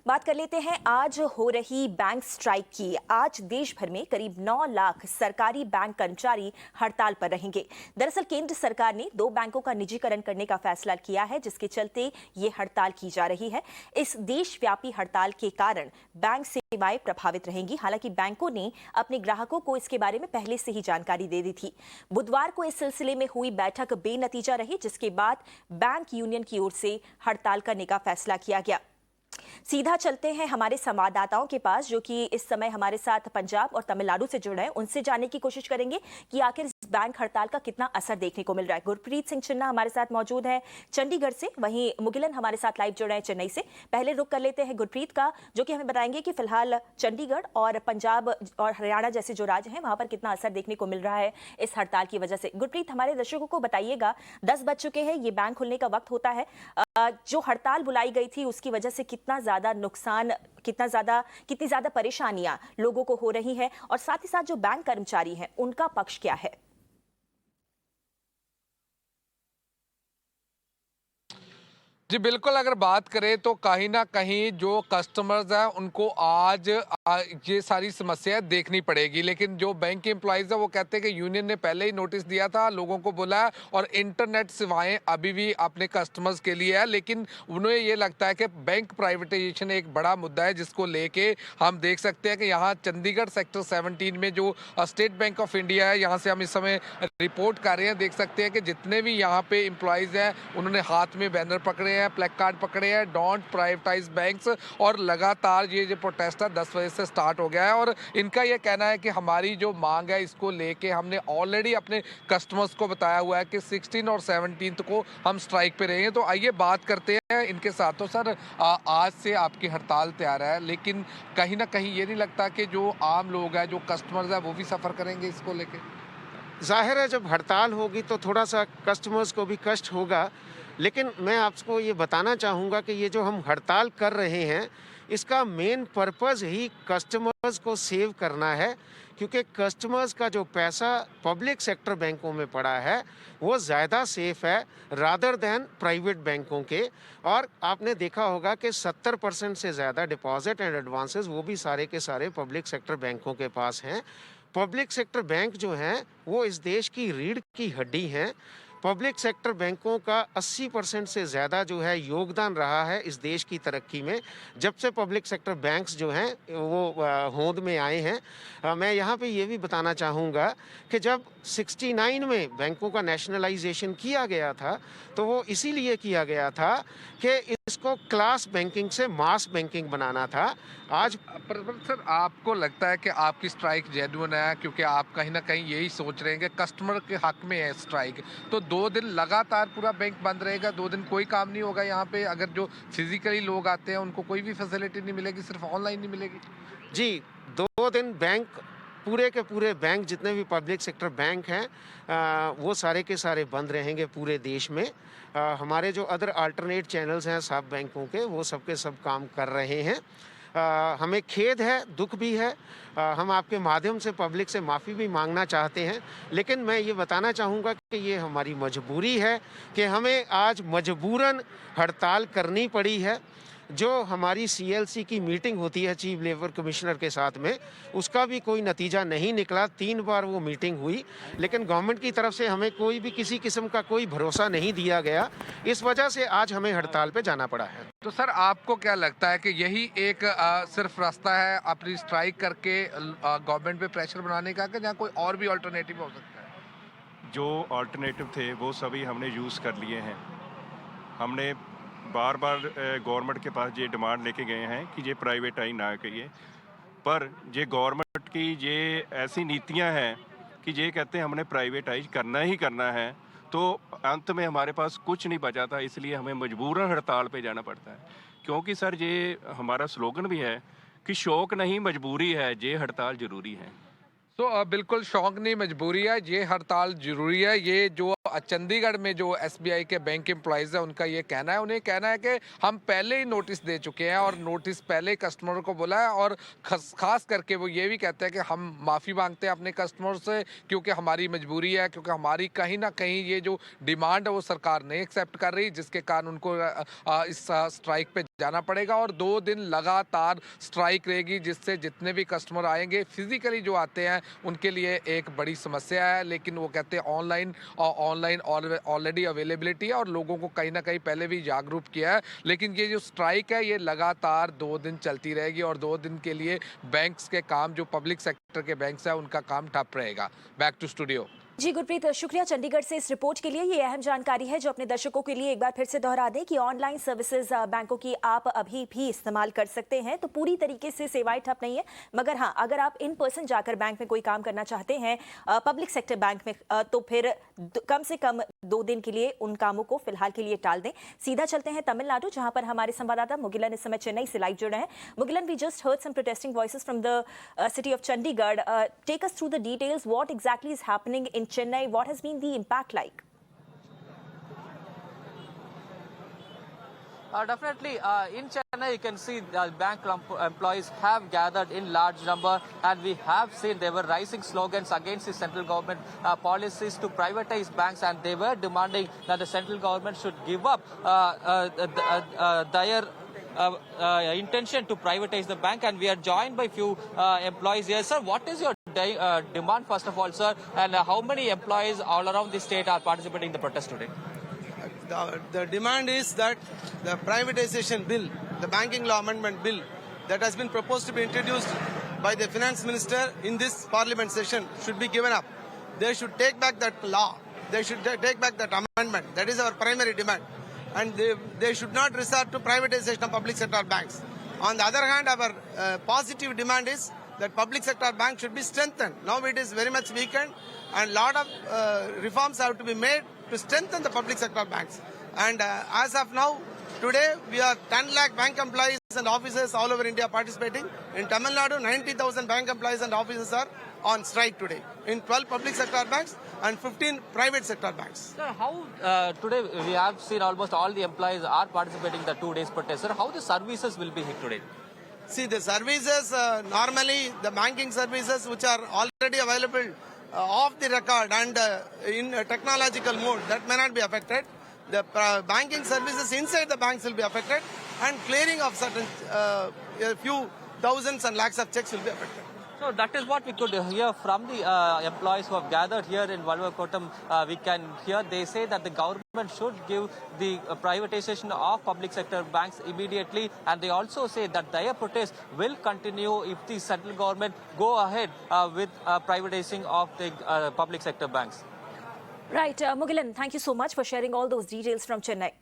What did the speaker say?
बात कर लेते हैं आज हो रही बैंक स्ट्राइक की। आज देश भर में करीब 9 लाख सरकारी बैंक कर्मचारी हड़ताल पर रहेंगे। दरअसल केंद्र सरकार ने 2 बैंकों का निजीकरण करने का फैसला किया है, जिसके चलते ये हड़ताल की जा रही है। इस देशव्यापी हड़ताल के कारण बैंक सेवाएं प्रभावित रहेंगी। हालांकि बैंकों ने अपने ग्राहकों को इसके बारे में पहले से ही जानकारी दे दी थी। बुधवार को इस सिलसिले में हुई बैठक बेनतीजा रही, जिसके बाद बैंक यूनियन की ओर से हड़ताल करने का फैसला किया गया। सीधा चलते हैं हमारे संवाददाताओं के पास, जो कि इस समय हमारे साथ पंजाब और तमिलनाडु से जुड़े हैं। उनसे जानने की कोशिश करेंगे कि आखिर इस बैंक हड़ताल का कितना असर देखने को मिल रहा है। गुरप्रीत सिंह चिन्ना हमारे साथ मौजूद है चंडीगढ़ से, वहीं मुगिलन हमारे साथ लाइव जुड़े हैं चेन्नई से। पहले रुक कर लेते हैं गुरप्रीत का, जो कि हमें बताएंगे कि फिलहाल चंडीगढ़ और पंजाब और हरियाणा जैसे जो राज्य हैं वहां पर कितना असर देखने को मिल रहा है इस हड़ताल की वजह से। गुरप्रीत, हमारे दर्शकों को बताइएगा, 10 बज चुके हैं, ये बैंक खुलने का वक्त होता है। जो हड़ताल बुलाई गई थी उसकी वजह से कितना ज्यादा नुकसान, कितनी ज्यादा परेशानियां लोगों को हो रही हैं, और साथ ही साथ जो बैंक कर्मचारी हैं उनका पक्ष क्या है? जी बिल्कुल, अगर बात करें तो कहीं ना कहीं जो कस्टमर्स हैं उनको आज ये सारी समस्याएं देखनी पड़ेगी। लेकिन जो बैंक के एम्प्लॉइज हैं वो कहते हैं कि यूनियन ने पहले ही नोटिस दिया था, लोगों को बुलाया, और इंटरनेट सेवाएं अभी भी अपने कस्टमर्स के लिए है। लेकिन उन्हें ये लगता है कि बैंक प्राइवेटाइजेशन एक बड़ा मुद्दा है, जिसको लेके हम देख सकते हैं कि यहाँ चंडीगढ़ सेक्टर 17 में जो स्टेट बैंक ऑफ इंडिया है, यहाँ से हम इस समय रिपोर्ट कर रहे हैं। देख सकते हैं कि जितने भी यहाँ पे एम्प्लॉइज हैं उन्होंने हाथ में बैनर पकड़े हैं, प्लेक कार्ड पकड़े हैं, डोंट प्राइवेटाइज बैंक्स, और लगातार ये प्रोटेस्ट है 10 बजे से स्टार्ट हो गया है। और इनका ये कहना है कि हमारी जो मांग है इसको लेके हमने ऑलरेडी अपने कस्टमर्स को बताया हुआ है कि 16 और 17 को हम स्ट्राइक पे रहेंगे। तो आइए बात करते हैं इनके साथ। तो सर, आज से आपकी हड़ताल तैयार है, लेकिन कहीं ना कहीं ये नहीं लगता कि जो आम लोग हैं, जो कस्टमर्स हैं, वो भी सफ़र करेंगे इसको लेके? ज़ाहिर है, जब हड़ताल होगी तो थोड़ा सा कस्टमर्स को भी कष्ट होगा। लेकिन मैं आपको ये बताना चाहूँगा कि ये जो हम हड़ताल कर रहे हैं, इसका मेन पर्पज़ ही कस्टमर्स को सेव करना है, क्योंकि कस्टमर्स का जो पैसा पब्लिक सेक्टर बैंकों में पड़ा है वो ज़्यादा सेफ है रादर दैन प्राइवेट बैंकों के। और आपने देखा होगा कि 70% से ज़्यादा डिपॉजिट एंड एडवांसेस वो भी सारे के सारे पब्लिक सेक्टर बैंकों के पास हैं। पब्लिक सेक्टर बैंक जो हैं वो इस देश की रीढ़ की हड्डी हैं। पब्लिक सेक्टर बैंकों का 80% से ज़्यादा जो है योगदान रहा है इस देश की तरक्की में, जब से पब्लिक सेक्टर बैंक्स जो हैं वो होंद में आए हैं। मैं यहाँ पे ये भी बताना चाहूँगा कि जब 69 में बैंकों का नेशनलाइजेशन किया गया था तो वो इसीलिए किया गया था कि इसको क्लास बैंकिंग से मास बैंकिंग बनाना था। आज पर सर, आपको लगता है कि आपकी स्ट्राइक जेन्युइन है, क्योंकि आप कहीं ना कहीं यही सोच रहे हैं कि कस्टमर के हक में है स्ट्राइक? तो 2 दिन लगातार पूरा बैंक बंद रहेगा, 2 दिन कोई काम नहीं होगा यहाँ पे? अगर जो फिजिकली लोग आते हैं उनको कोई भी फैसिलिटी नहीं मिलेगी, सिर्फ ऑनलाइन नहीं मिलेगी? जी, 2 दिन बैंक, पूरे के पूरे बैंक, जितने भी पब्लिक सेक्टर बैंक हैं वो सारे के सारे बंद रहेंगे पूरे देश में। हमारे जो अदर अल्टरनेट चैनल्स हैं सब बैंकों के, वो सब के सब काम कर रहे हैं। हमें खेद है, दुख भी है। हम आपके माध्यम से पब्लिक से माफ़ी भी मांगना चाहते हैं, लेकिन मैं ये बताना चाहूँगा कि ये हमारी मजबूरी है कि हमें आज मजबूरन हड़ताल करनी पड़ी है। जो हमारी सीएलसी की मीटिंग होती है चीफ लेबर कमिश्नर के साथ में, उसका भी कोई नतीजा नहीं निकला। 3 बार वो मीटिंग हुई, लेकिन गवर्नमेंट की तरफ से हमें कोई भी किसी किस्म का कोई भरोसा नहीं दिया गया। इस वजह से आज हमें हड़ताल पे जाना पड़ा है। तो सर, आपको क्या लगता है कि यही एक सिर्फ रास्ता है अपनी स्ट्राइक करके गवर्नमेंट पे प्रेशर बनाने का, कि जहाँ कोई और भी अल्टरनेटिव हो सकता है? जो अल्टरनेटिव थे वो सभी हमने यूज़ कर लिए हैं। हमने बार बार गवर्नमेंट के पास ये डिमांड लेके गए हैं कि ये प्राइवेटाइज ना करिए, पर ये गवर्नमेंट की ये ऐसी नीतियां हैं कि ये कहते हैं हमने प्राइवेटाइज करना ही करना है, तो अंत में हमारे पास कुछ नहीं बचा था। इसलिए हमें मजबूरन हड़ताल पे जाना पड़ता है, क्योंकि सर ये हमारा स्लोगन भी है कि शौक नहीं मजबूरी है, ये हड़ताल ज़रूरी है। तो बिल्कुल शौक नहीं मजबूरी है, ये हड़ताल जरूरी है। ये जो चंडीगढ़ में जो एसबीआई के बैंक एम्प्लॉइज है उनका ये कहना है। उन्हें कहना है कि हम पहले ही नोटिस दे चुके हैं, और नोटिस पहले कस्टमर को बोला है, और खास करके वो ये भी कहते हैं कि हम माफ़ी मांगते हैं अपने कस्टमर से, क्योंकि हमारी मजबूरी है, क्योंकि हमारी कहीं ना कहीं ये जो डिमांड है वो सरकार नहीं एक्सेप्ट कर रही, जिसके कारण उनको इस स्ट्राइक पे जाना पड़ेगा और 2 दिन लगातार स्ट्राइक रहेगी, जिससे जितने भी कस्टमर आएंगे फिजिकली जो आते हैं उनके लिए एक बड़ी समस्या है। लेकिन वो कहते हैं ऑनलाइन ऑलरेडी अवेलेबिलिटी है और लोगों को कहीं ना कहीं पहले भी जागरूक किया है। लेकिन ये जो स्ट्राइक है ये लगातार 2 दिन चलती रहेगी और 2 दिन के लिए बैंक्स के काम, जो पब्लिक सेक्टर के बैंक्स है, उनका काम ठप रहेगा। Back to studio. जी गुरप्रीत, शुक्रिया चंडीगढ़ से इस रिपोर्ट के लिए। ये अहम जानकारी है जो अपने दर्शकों के लिए एक बार फिर से दोहरा दें कि ऑनलाइन सर्विसेज बैंकों की आप अभी भी इस्तेमाल कर सकते हैं, तो पूरी तरीके से सेवाएं ठप नहीं है। मगर हाँ, अगर आप इन पर्सन जाकर बैंक में कोई काम करना चाहते हैं पब्लिक सेक्टर बैंक में, तो फिर कम से कम 2 दिन के लिए उन कामों को फिलहाल के लिए टाल दें। सीधा चलते हैं तमिलनाडु, जहां पर हमारे संवाददाता मुगिलन इस समय चेन्नई से लाइव जुड़ रहे हैं। Mugilan, we just heard some protesting voices from the city of Chandigarh. Take us through the details, what exactly is happening in Chennai? What has been the impact like? Definitely, in Chennai, you can see the bank employees have gathered in large number, and we have seen they were raising slogans against the central government policies to privatize banks, and they were demanding that the central government should give up their intention to privatize the bank. And we are joined by few employees here. Sir, what is your demand first of all, sir, and how many employees all around the state are participating in the protest today? The demand is that the privatization bill, the banking law amendment bill that has been proposed to be introduced by the finance minister in this parliament session should be given up. They should take back that law. They should take back that amendment. That is our primary demand. And they should not resort to privatization of public sector banks. On the other hand, our positive demand is that public sector banks should be strengthened. Now it is very much weakened, and lot of reforms have to be made to strengthen the public sector banks. And as of now, today we are 10 lakh bank employees and officers all over India participating. In Tamil Nadu, 90,000 bank employees and officers are on strike today in 12 public sector banks and 15 private sector banks. Sir, how today we have seen almost all the employees are participating in the 2 days protest. Sir, how the services will be hit today? See, the services, normally the banking services which are already available off the record and in technological mode, that may not be affected. The banking services inside the banks will be affected, and clearing of certain a few thousands and lakhs of checks will be affected. So that is what we could hear from the employees who have gathered here in Valvakottam. We can hear they say that the government should give the privatization of public sector banks immediately, and they also say that their protest will continue if the central government go ahead with privatizing of the public sector banks. Right, Mugilan, thank you so much for sharing all those details from Chennai.